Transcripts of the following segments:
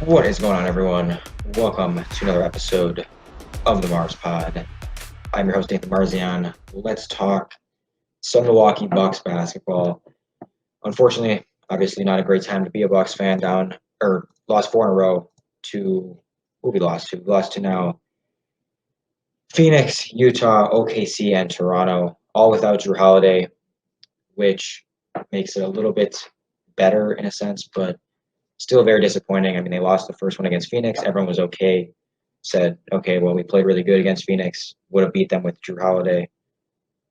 What is going on, everyone? Welcome to another episode of the Marz Pod. I'm your host, Nathan Marzian. Let's talk some Milwaukee Bucks basketball. Unfortunately, obviously not a great time to be a Bucks fan. Lost four in a row to who we lost to. We lost to now Phoenix, Utah, OKC, and Toronto, all without Drew Holiday, which makes it a little bit better in a sense, but still very disappointing. I mean, they lost the first one against Phoenix. Everyone was okay. Said, okay, well, we played really good against Phoenix. Would have beat them with Drew Holiday.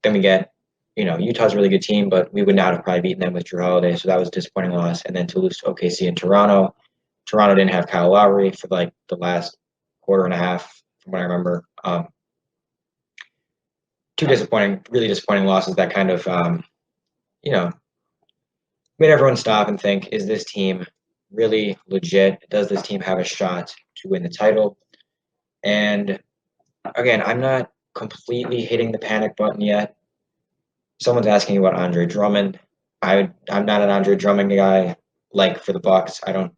Then we get, Utah's a really good team, but we would not have probably beaten them with Drew Holiday. So that was a disappointing loss. And then to lose to OKC and Toronto. Toronto didn't have Kyle Lowry for like the last quarter and a half, from what I remember. Two disappointing, really disappointing losses that kind of, you know, made everyone stop and think, is this team really legit? Does this team have a shot to win the title? And again, I'm not completely hitting the panic button yet. Someone's asking about Andre Drummond. I'm not an Andre Drummond guy. Like for the Bucks, I don't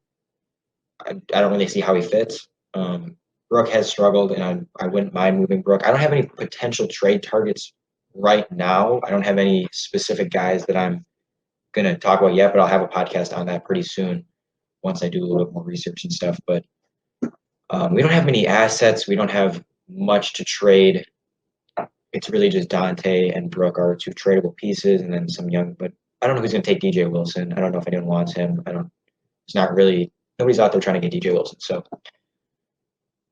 really see how he fits. Brook has struggled, and I wouldn't mind moving Brook. I don't have any potential trade targets right now. I don't have any specific guys that I'm gonna talk about yet, but I'll have a podcast on that pretty soon once I do a little bit more research and stuff. But we don't have many assets. We don't have much to trade. It's really just Dante and Brook are two tradable pieces, and then some young. But I don't know who's going to take DJ Wilson. I don't know if anyone wants him. I don't. It's not really. Nobody's out there trying to get DJ Wilson. So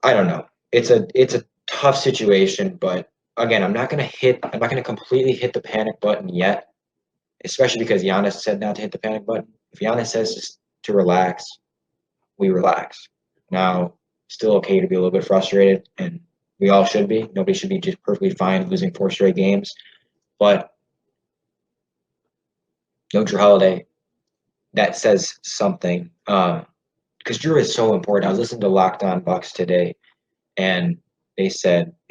I don't know. It's a tough situation, but again, I'm not going to completely hit the panic button yet, especially because Giannis said not to hit the panic button. If Giannis says just to relax, we relax. Now, still okay to be a little bit frustrated, and we all should be. Nobody should be just perfectly fine losing four straight games. But no Drew Holiday, that says something. Because Drew is so important. I was listening to Locked On Bucks today, and they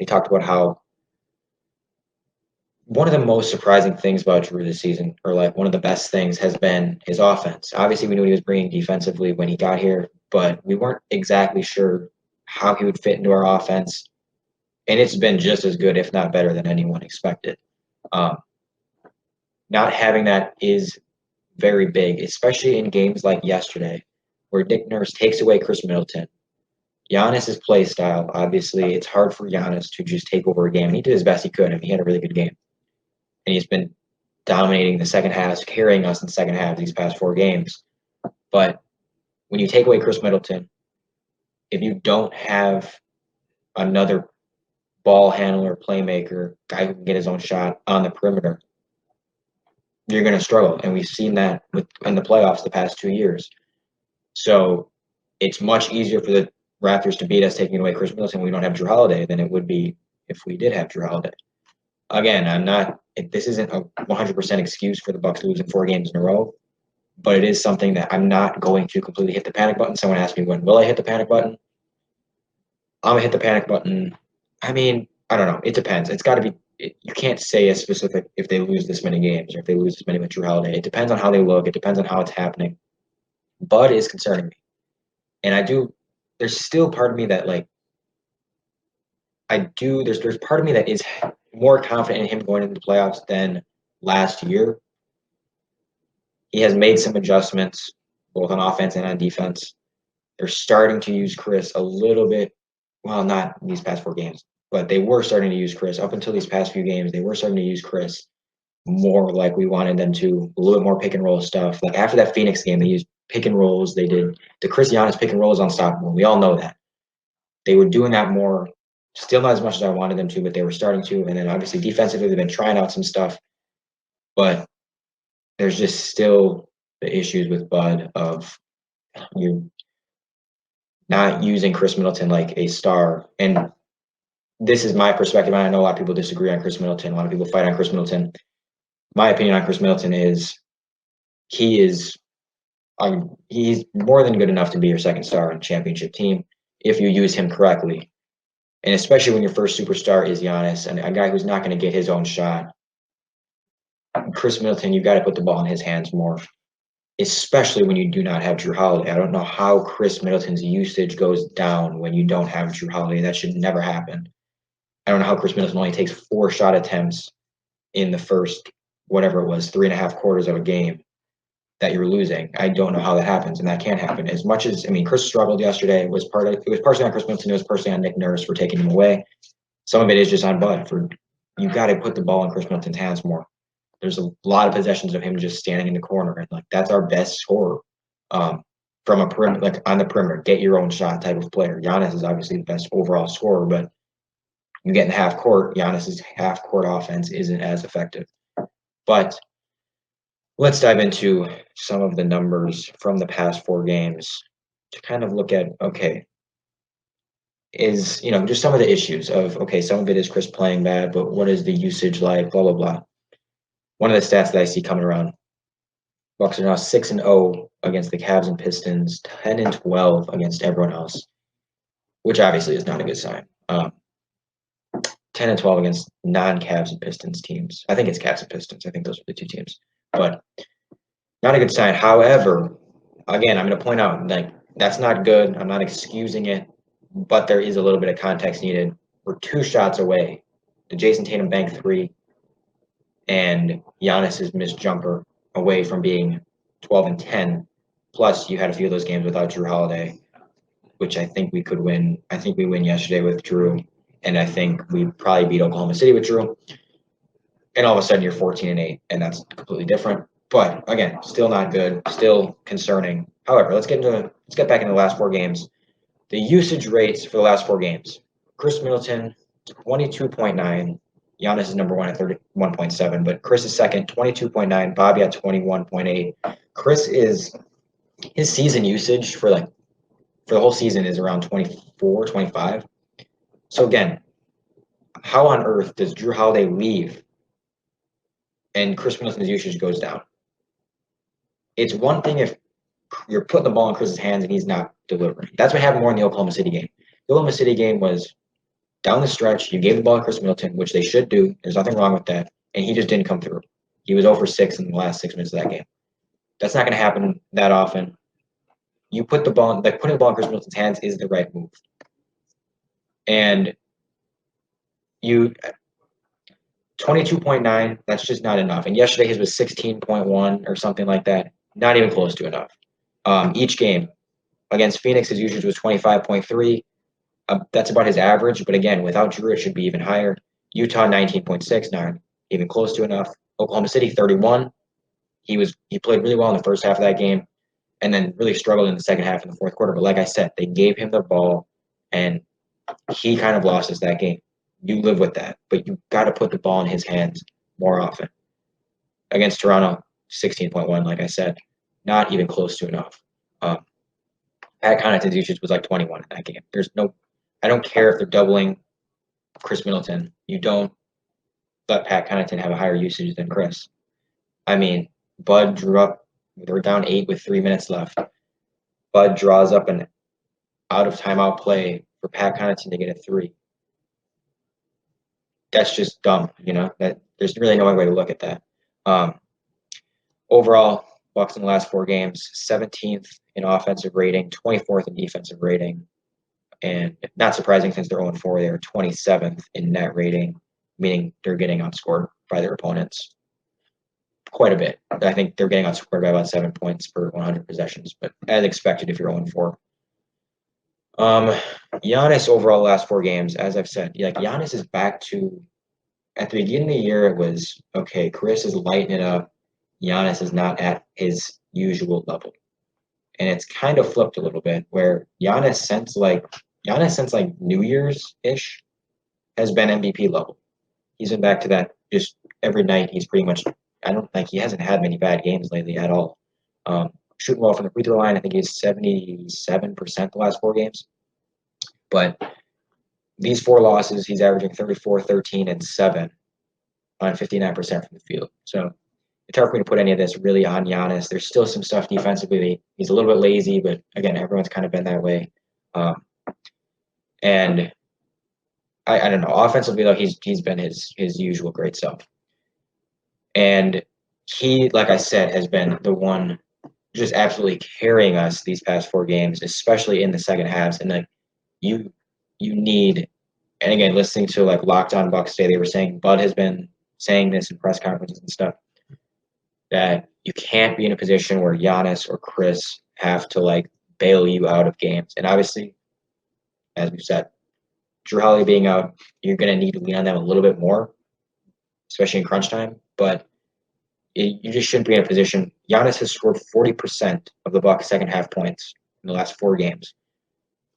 talked about how one of the most surprising things about Drew this season, or like one of the best things, has been his offense. Obviously, we knew what he was bringing defensively when he got here, but we weren't exactly sure how he would fit into our offense. And it's been just as good, if not better, than anyone expected. Um, Not having that is very big, especially in games like yesterday, where Nick Nurse takes away Chris Middleton. Giannis's play style, obviously, it's hard for Giannis to just take over a game. And he did his best he could. I mean, he had a really good game. And he's been dominating the second half, carrying us in the second half these past four games. But when you take away Chris Middleton, if you don't have another ball handler, playmaker, guy who can get his own shot on the perimeter, you're going to struggle. And we've seen that in the playoffs the past 2 years. So it's much easier for the Raptors to beat us taking away Chris Middleton when we don't have Drew Holiday than it would be if we did have Drew Holiday. Again, this isn't a 100% excuse for the Bucks losing four games in a row, but it is something that I'm not going to completely hit the panic button. Someone asked me, when will I hit the panic button? I'm going to hit the panic button. I mean, I don't know. It depends. It's got to be you can't say a specific if they lose this many games or if they lose this many with Drew Holiday. It depends on how they look. It depends on how it's happening. Bud is concerning me. And there's still part of me that there's part of me that is more confident in him going into the playoffs than last year. He has made some adjustments both on offense and on defense. They're starting to use Chris a little bit. Well, not these past four games, but they were starting to use Chris up until these past few games. They were starting to use Chris more like we wanted them to, a little bit more pick and roll stuff. Like after that Phoenix game, they used pick and rolls. They did the Chris Giannis pick and roll is unstoppable. We all know that. They were doing that more, still not as much as I wanted them to, but they were starting to. And then obviously defensively, they've been trying out some stuff, but there's just still the issues with Bud of you not using Chris Middleton like a star. And this is my perspective. And I know a lot of people disagree on Chris Middleton. A lot of people fight on Chris Middleton. My opinion on Chris Middleton is he's more than good enough to be your second star on a championship team if you use him correctly. And especially when your first superstar is Giannis and a guy who's not going to get his own shot. Chris Middleton, you've got to put the ball in his hands more. especially when you do not have Drew Holiday. I don't know how Chris Middleton's usage goes down when you don't have Drew Holiday. That should never happen. I don't know how Chris Middleton only takes 4 shot attempts in the first, whatever it was, 3.5 quarters of a game that you're losing. I don't know how that happens, and that can't happen. As much as, I mean, Chris struggled yesterday. It was partially on Chris Middleton. It was partially on Nick Nurse for taking him away. Some of it is just on Bud. You got to put the ball in Chris Middleton's hands more. There's a lot of possessions of him just standing in the corner, and like that's our best scorer from a perimeter, like on the perimeter, get your own shot type of player. Giannis is obviously the best overall scorer, but you get in the half court, Giannis's half court offense isn't as effective. But let's dive into some of the numbers from the past 4 games to kind of look at, okay, is, just some of the issues of, okay, some of it is Chris playing bad, but what is the usage like, blah, blah, blah. One of the stats that I see coming around, Bucks are now 6-0 against the Cavs and Pistons, 10-12 against everyone else, which obviously is not a good sign. 10-12 against non-Cavs and Pistons teams. I think it's Cavs and Pistons. I think those are the 2 teams. But not a good sign. However, again, I'm going to point out, like, that's not good. I'm not excusing it, but there is a little bit of context needed. We're 2 shots away. The Jason Tatum bank 3 and Giannis's missed jumper away from being 12-10. Plus, you had a few of those games without Drew Holiday, which I think we could win. I think we win yesterday with Drew, and I think we probably beat Oklahoma City with Drew. And all of a sudden, you're 14-8, and that's completely different. But again, still not good, still concerning. However, let's get back into the last 4 games. The usage rates for the last 4 games: Chris Middleton, 22.9. Giannis is number 1 at 31.7, but Chris is second, 22.9. Bobby at 21.8. Chris his season usage for the whole season is around 24, 25. So again, how on earth does Drew Holiday leave and Chris Middleton's usage goes down? It's one thing if you're putting the ball in Chris's hands and he's not delivering. That's what happened more in the Oklahoma City game. The Oklahoma City game was down the stretch, you gave the ball to Chris Middleton, which they should do. There's nothing wrong with that. And he just didn't come through. He was 0 for 6 in the last 6 minutes of that game. That's not going to happen that often. You putting the ball in Chris Middleton's hands is the right move. And 22.9, that's just not enough. And yesterday his was 16.1 or something like that. Not even close to enough. Each game against Phoenix, his usage was 25.3. That's about his average, but again, without Drew, it should be even higher. Utah, 19.6, not even close to enough. Oklahoma City, 31. He played really well in the first half of that game, and then really struggled in the second half in the fourth quarter. But like I said, they gave him the ball, and he kind of lost us that game. You live with that, but you got to put the ball in his hands more often. Against Toronto, 16.1, like I said, not even close to enough. Pat Connaughton's usage was like 21 in that game. I don't care if they're doubling Chris Middleton. You don't let Pat Connaughton have a higher usage than Chris. I mean, Bud drew up. They were down 8 with 3 minutes left. Bud draws up an out-of-timeout play for Pat Connaughton to get a 3. That's just dumb, That there's really no other way to look at that. Overall, Bucks in the last 4 games, 17th in offensive rating, 24th in defensive rating. And not surprising since they're 0-4, they are 27th in net rating, meaning they're getting outscored by their opponents quite a bit. I think they're getting outscored by about 7 points per 100 possessions, but as expected if you're 0-4. Giannis overall last 4 games, as I've said, Giannis is back to, at the beginning of the year, it was, okay, Chris is lighting it up. Giannis is not at his usual level. And it's kind of flipped a little bit where Giannis since New Year's-ish has been MVP level. He's been back to that just every night. He's pretty much, I don't think he hasn't had many bad games lately at all. Shooting well from the free throw line, I think he's 77% the last 4 games. But these 4 losses, he's averaging 34, 13, and 7 on 59% from the field. So it's hard for me to put any of this really on Giannis. There's still some stuff defensively. He's a little bit lazy, but again, everyone's kind of been that way. And I don't know. Offensively, though, he's been his usual great self. And he, like I said, has been the one just absolutely carrying us these past 4 games, especially in the second halves. And like you you need, and again, listening to like Locked On Bucks today, they were saying Bud has been saying this in press conferences and stuff, that you can't be in a position where Giannis or Chris have to like bail you out of games. And obviously, as we've said, Drew Holiday being out, you're going to need to lean on them a little bit more, especially in crunch time. But you just shouldn't be in a position. Giannis has scored 40% of the Bucks' second half points in the last 4 games.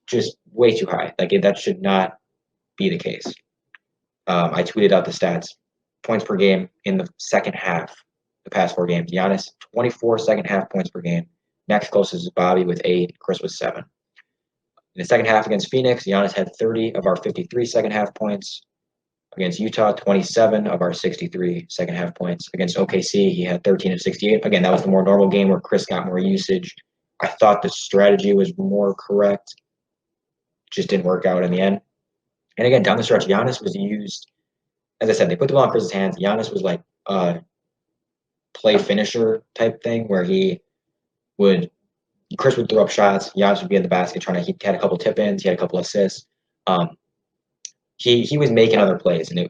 Just way too high. Like that should not be the case. I tweeted out the stats: points per game in the second half, the past 4 games. Giannis 24 second half points per game. Next closest is Bobby with 8. Chris with 7. In the second half against Phoenix, Giannis had 30 of our 53 second half points. Against Utah, 27 of our 63 second half points. Against OKC, he had 13 of 68. Again, that was the more normal game where Chris got more usage. I thought the strategy was more correct. Just didn't work out in the end. And again, down the stretch, Giannis was used. As I said, they put the ball in Chris's hands. Giannis was like a play finisher type thing where Chris would throw up shots. Giannis would be in the basket he had a couple tip-ins. He had a couple assists. He was making other plays, and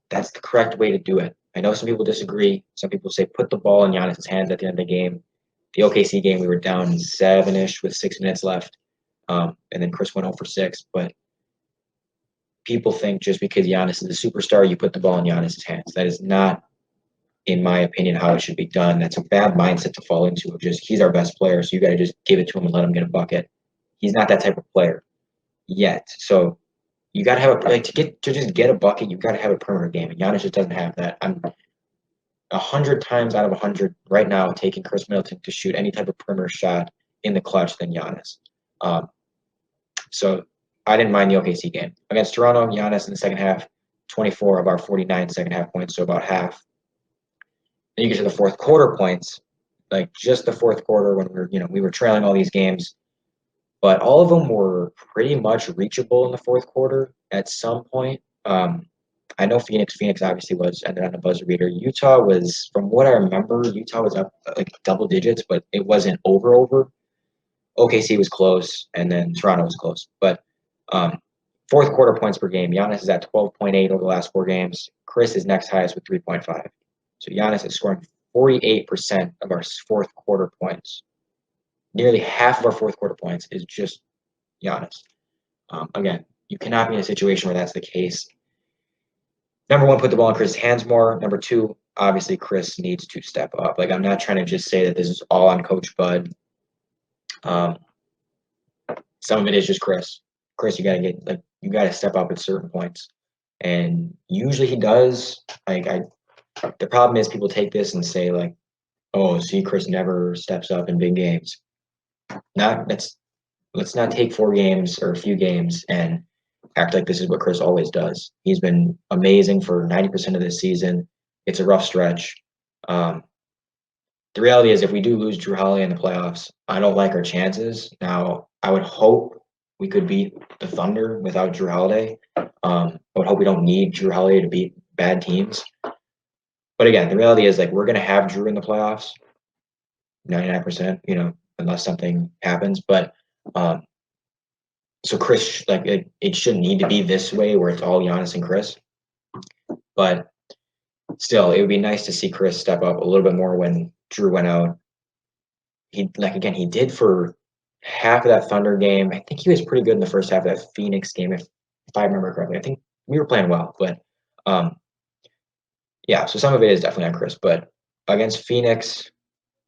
that's the correct way to do it. I know some people disagree. Some people say put the ball in Giannis's hands at the end of the game. The OKC game, we were down 7-ish with 6 minutes left, and then Chris went 0 for 6. But people think just because Giannis is a superstar, you put the ball in Giannis's hands. That is not, in my opinion, how it should be done. That's a bad mindset to fall into. Of just he's our best player, so you got to just give it to him and let him get a bucket. He's not that type of player yet, so. You got to have to just get a bucket. You got to have a perimeter game, and Giannis just doesn't have that. I'm 100 times out of 100 right now taking Chris Middleton to shoot any type of perimeter shot in the clutch than Giannis. So I didn't mind the OKC game against Toronto. Giannis in the second half, 24 of our 49 second half points, so about half. Then you get to the fourth quarter points, like just the fourth quarter when we were trailing all these games. But all of them were pretty much reachable in the fourth quarter at some point. I know Phoenix obviously ended on a buzzer beater. Utah was, from what I remember, up like double digits, but it wasn't over. OKC was close, and then Toronto was close. But fourth quarter points per game, Giannis is at 12.8 over the last 4 games. Chris is next highest with 3.5. So Giannis is scoring 48% of our fourth quarter points. Nearly half of our fourth quarter points is just Giannis. Again, you cannot be in a situation where that's the case. Number one, put the ball in Chris' hands more. Number two, obviously Chris needs to step up. Like, I'm not trying to just say that this is all on Coach Bud. Some of it is just Chris. Chris, you gotta step up at certain points, and usually he does. The problem is people take this and say like, "Oh, see, Chris never steps up in big games." Let's not take 4 games or a few games and act like this is what Chris always does. He's been amazing for 90% of this season. It's a rough stretch. The reality is, if we do lose Drew Holiday in the playoffs, I don't like our chances. Now, I would hope we could beat the Thunder without Drew Holiday. I would hope we don't need Drew Holiday to beat bad teams. But again, the reality is, like, we're going to have Drew in the playoffs, 99%, unless something happens. But so Chris, like, it shouldn't need to be this way where it's all Giannis and Chris. But still, it would be nice to see Chris step up a little bit more when Drew went out. He did for half of that Thunder game. I think he was pretty good in the first half of that Phoenix game, if I remember correctly. I think we were playing well, but yeah, so some of it is definitely on Chris. But against Phoenix,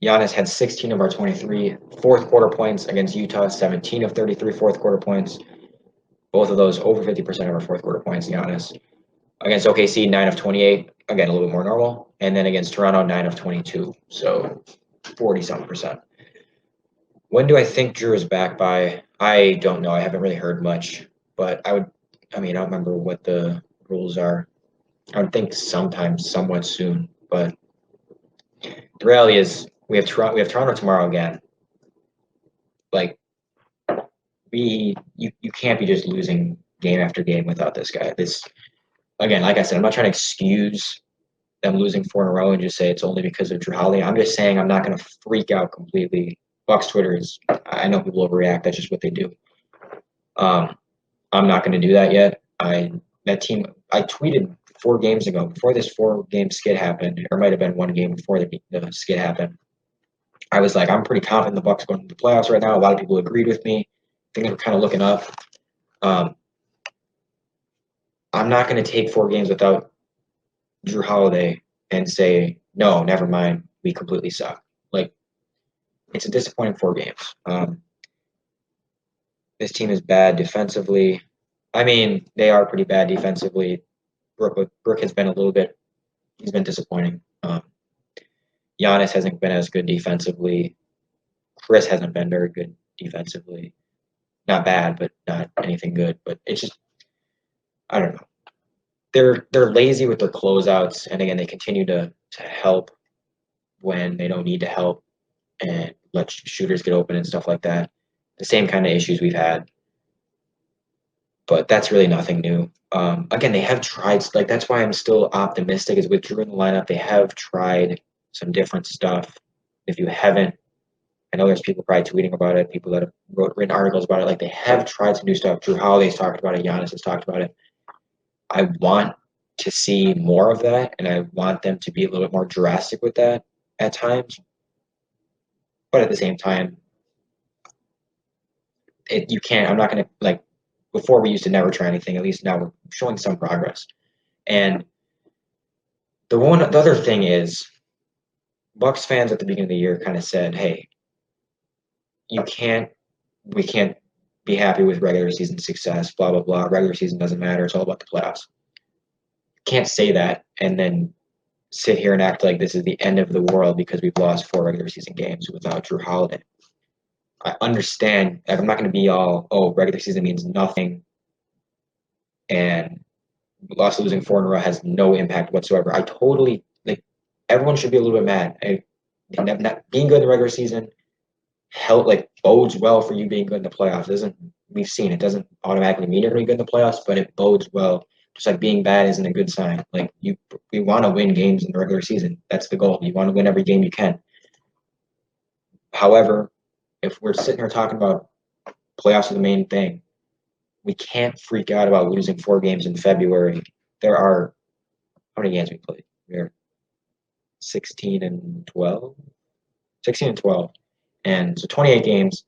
Giannis had 16 of our 23 fourth quarter points. Against Utah, 17 of 33 fourth quarter points. Both of those over 50% of our fourth quarter points, Giannis. Against OKC, 9 of 28. Again, a little bit more normal. And then against Toronto, 9 of 22. So 40-something%. When do I think Drew is back by? I don't know. I haven't really heard much. But I don't remember what the rules are. I would think sometime, somewhat soon. But the reality is, we have Toronto tomorrow again. Like, you can't be just losing game after game without this guy. This, again, like I said, I'm not trying to excuse them losing 4 in a row and just say it's only because of Drew Holiday. I'm just saying I'm not going to freak out completely. Bucks Twitter is, I know people overreact. That's just what they do. I'm not going to do that yet. I tweeted 4 games ago, before this 4-game skid happened, or it might have been 1 game before the skid happened. I was like, I'm pretty confident the Bucks going to the playoffs right now. A lot of people agreed with me. Things are kind of looking up. I'm not going to take 4 games without Drew Holiday and say, no, never mind, we completely suck. Like, it's a disappointing 4 games. This team is bad defensively. I mean, they are pretty bad defensively. Brook has been he's been disappointing. Giannis hasn't been as good defensively. Chris hasn't been very good defensively. Not bad, but not anything good. But it's just, I don't know. They're lazy with their closeouts, and again, they continue to help when they don't need to help and let shooters get open and stuff like that. The same kind of issues we've had, but that's really nothing new. Again, they have tried, like, that's why I'm still optimistic, is with Drew in the lineup. They have tried some different stuff. If you haven't, I know there's people probably tweeting about it, people that have written articles about it. Like, they have tried some new stuff. Drew Holiday's talked about it. Giannis has talked about it. I want to see more of that, and I want them to be a little bit more drastic with that at times. But at the same time, you can't. I'm not going to, like, before we used to never try anything. At least now we're showing some progress. And the other thing is, Bucks fans at the beginning of the year kind of said, "Hey, we can't be happy with regular season success. Blah blah blah. Regular season doesn't matter. It's all about the playoffs." Can't say that and then sit here and act like this is the end of the world because we've lost 4 regular season games without Drew Holiday. I understand. I'm not going to be all, regular season means nothing, and losing 4 in a row has no impact whatsoever. I totally, like, everyone should be a little bit mad. Not being good in the regular season bodes well for you being good in the playoffs. We've seen it doesn't automatically mean you're going to be good in the playoffs, but it bodes well. Just like being bad isn't a good sign. Like, we want to win games in the regular season. That's the goal. You want to win every game you can. However, if we're sitting here talking about playoffs are the main thing, we can't freak out about losing 4 games in February. There are, how many games we played? We're 16 and 12. And so 28 games,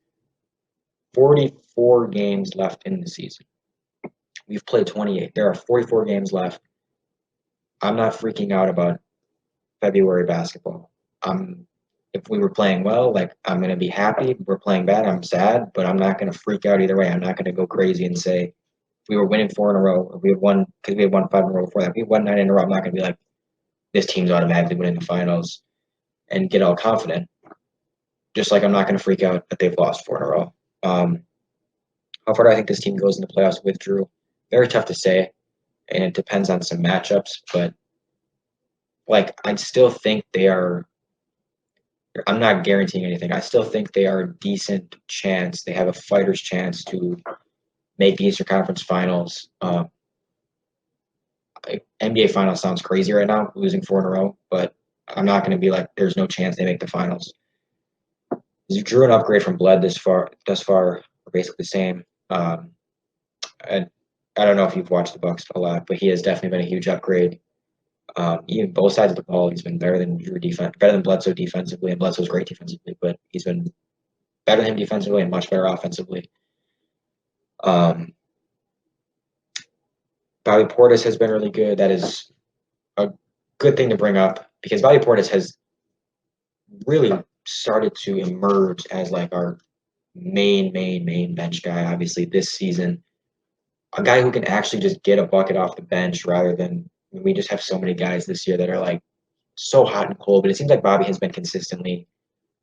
44 games left in the season. We've played 28. There are 44 games left. I'm not freaking out about February basketball. If we were playing well, like, I'm going to be happy. If we're playing bad, I'm sad, but I'm not going to freak out either way. I'm not going to go crazy and say, if we were winning 4 in a row, if we had won, because we had won 5 in a row before that, if we won 9 in a row, I'm not going to be like, this team's automatically winning the finals and get all confident. Just like I'm not going to freak out that they've lost 4 in a row. How far do I think this team goes in the playoffs with Drew? Very tough to say, and it depends on some matchups, but, like, I still think they are. I'm not guaranteeing anything. I still think they are a decent chance. They have a fighter's chance to make the Eastern Conference Finals. NBA Finals sounds crazy right now, losing 4 in a row, but I'm not going to be like, there's no chance they make the finals. Drew an upgrade from Bled thus far are basically the same. And I don't know if you've watched the Bucks a lot, but he has definitely been a huge upgrade. Even both sides of the ball, he's been better than Bledsoe defensively, and Bledsoe's great defensively, but he's been better than him defensively and much better offensively. Bobby Portis has been really good. That is a good thing to bring up because Bobby Portis has really started to emerge as, like, our main bench guy, obviously, this season. A guy who can actually just get a bucket off the bench rather than – we just have so many guys this year that are, like, so hot and cold. But it seems like Bobby has been consistently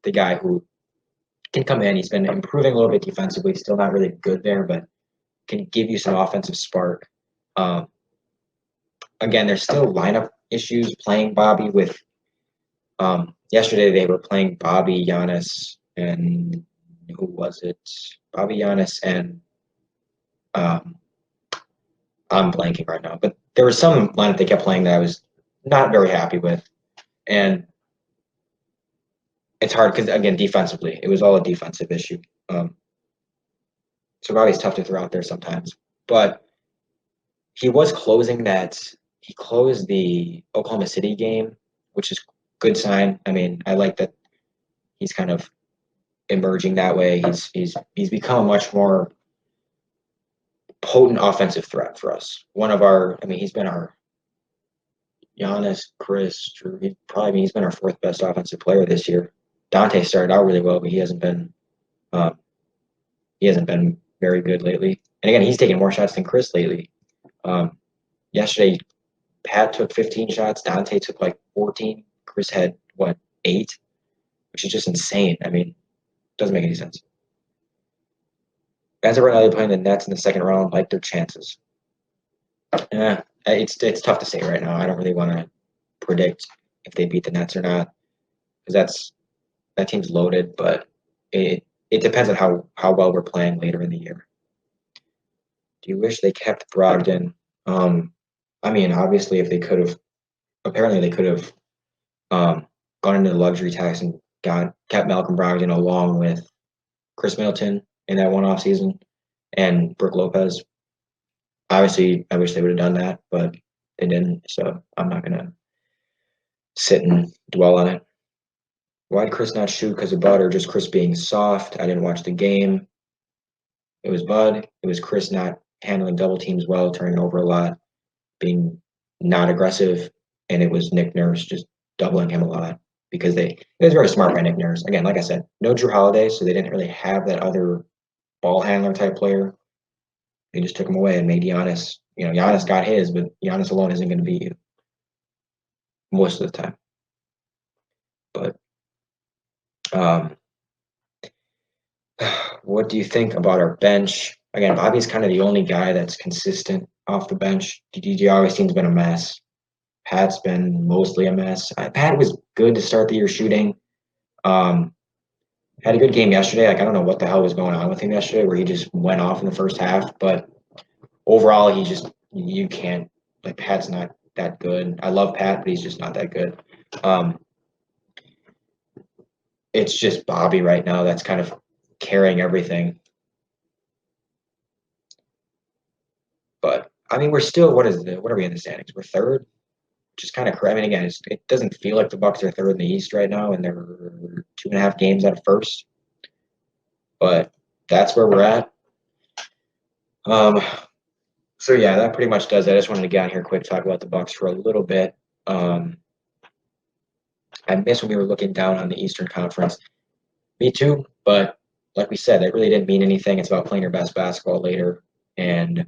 the guy who can come in. He's been improving a little bit defensively, still not really good there, but can give you some offensive spark. Again, there's still lineup issues playing Bobby with yesterday they were playing Bobby, Giannis, and who was it? Bobby, Giannis, and I'm blanking right now. But there was some lineup they kept playing that I was not very happy with. And it's hard because, again, defensively, it was all a defensive issue. So Robbie's tough to throw out there sometimes. But he was closing that. He closed the Oklahoma City game, which is good sign. I mean, I like that he's kind of emerging that way. He's become a much more potent offensive threat for us. One of our, I mean, he's been our Giannis, Chris, Drew. He's been our fourth best offensive player this year. Dante started out really well, but uh, he hasn't been very good lately. And again, he's taken more shots than Chris lately. Yesterday, Pat took 15 shots. Dante took like 14. Chris had, what, 8? Which is just insane. I mean, doesn't make any sense. As of right now, they're playing the Nets in the second round, like their chances. Yeah, it's tough to say right now. I don't really want to predict if they beat the Nets or not because that team's loaded, but it depends on how well we're playing later in the year. Do you wish they kept Brogdon? I mean, obviously, if they could have, apparently they could have gone into the luxury tax and kept Malcolm Brogdon along with Chris Middleton in that one off season and Brooke Lopez. Obviously, I wish they would have done that, but they didn't. So I'm not gonna sit and dwell on it. Why did Chris not shoot because of Bud or just Chris being soft? I didn't watch the game. It was Bud. It was Chris not handling double teams well, turning over a lot, being not aggressive, and it was Nick Nurse just doubling him a lot because it was very smart by Nick Nurse. Again, like I said, no Drew Holiday, so they didn't really have that other ball handler type player. They just took him away and made Giannis. You know, Giannis got his, but Giannis alone isn't going to beat you most of the time. But what do you think about our bench? Again, Bobby's kind of the only guy that's consistent off the bench. DJ Augustine's been a mess. Pat's been mostly a mess. Pat was good to start the year shooting. Had a good game yesterday. Like I don't know what the hell was going on with him yesterday, where he just went off in the first half. But overall, you can't like Pat's not that good. I love Pat, but he's just not that good. It's just Bobby right now that's kind of carrying everything. But I mean, we're still what are we in the standings? We're third, which is kind of crazy. I mean, again, it doesn't feel like the Bucks are third in the East right now, and they're 2.5 games out of first. But that's where we're at. So yeah, that pretty much does it. I just wanted to get on here quick, talk about the Bucks for a little bit. I miss when we were looking down on the Eastern Conference. Me too, but like we said, that really didn't mean anything. It's about playing your best basketball later, and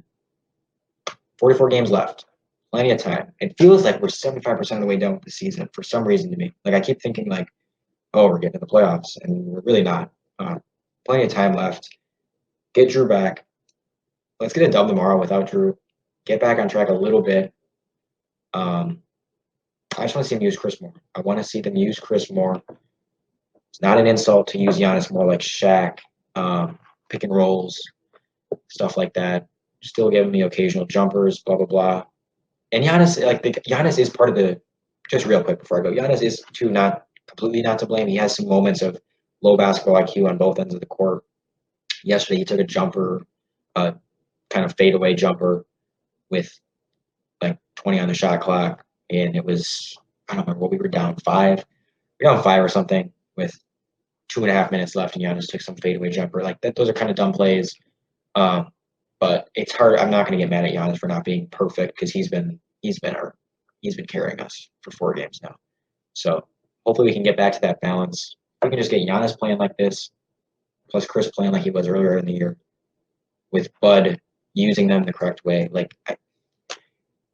44 games left. Plenty of time. It feels like we're 75% of the way done with the season for some reason to me. Like I keep thinking like, oh, we're getting to the playoffs, and we're really not. Plenty of time left. Get Drew back. Let's get a dub tomorrow without Drew. Get back on track a little bit. I just want to see them use Chris more. I want to see them use Chris more. It's not an insult to use Giannis more like Shaq, pick and rolls, stuff like that. Still giving me occasional jumpers, blah blah blah. And Giannis is part of the. Just real quick before I go, Giannis is too not completely not to blame. He has some moments of low basketball IQ on both ends of the court. Yesterday he took a jumper, kind of fadeaway jumper, with like 20 on the shot clock, and it was I don't remember what we were down 5. We were down 5 or something with 2.5 minutes left, and Giannis took some fadeaway jumper. Like that, those are kind of dumb plays. But it's hard. I'm not going to get mad at Giannis for not being perfect because he's been carrying us for 4 games now. So hopefully we can get back to that balance. If we can just get Giannis playing like this, plus Chris playing like he was earlier in the year, with Bud using them the correct way. Like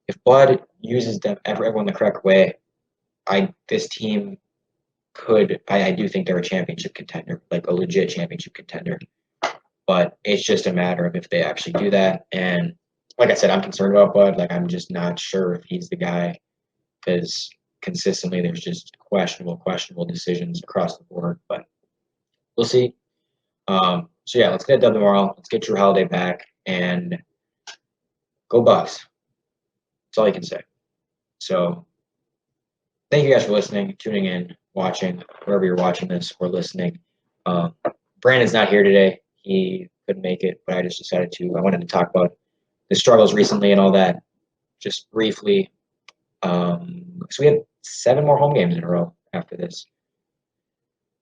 if Bud uses them everyone the correct way, this team could. I do think they're a championship contender, like a legit championship contender. But it's just a matter of if they actually do that. And like I said, I'm concerned about Bud. Like I'm just not sure if he's the guy because consistently there's just questionable decisions across the board. But we'll see. So yeah, let's get it done tomorrow. Let's get Drew Holiday back and go Bucks. That's all you can say. So thank you guys for listening, tuning in, watching, wherever you're watching this or listening. Brandon's not here today. He couldn't make it, but I just decided I wanted to talk about the struggles recently and all that just briefly. So we have 7 more home games in a row after this.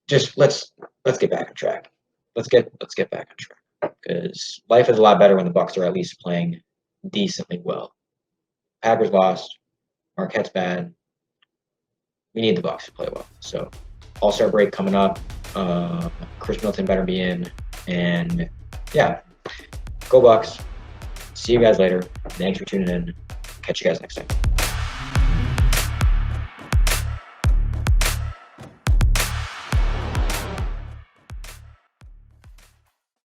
Just let's get back on track. Let's get back on track, because life is a lot better when the Bucs are at least playing decently well. Packers lost. Marquette's bad. We need the Bucs to play well. So All-Star break coming up. Chris Middleton better be in. And yeah, go Bucs. See you guys later. Thanks for tuning in. Catch you guys next time.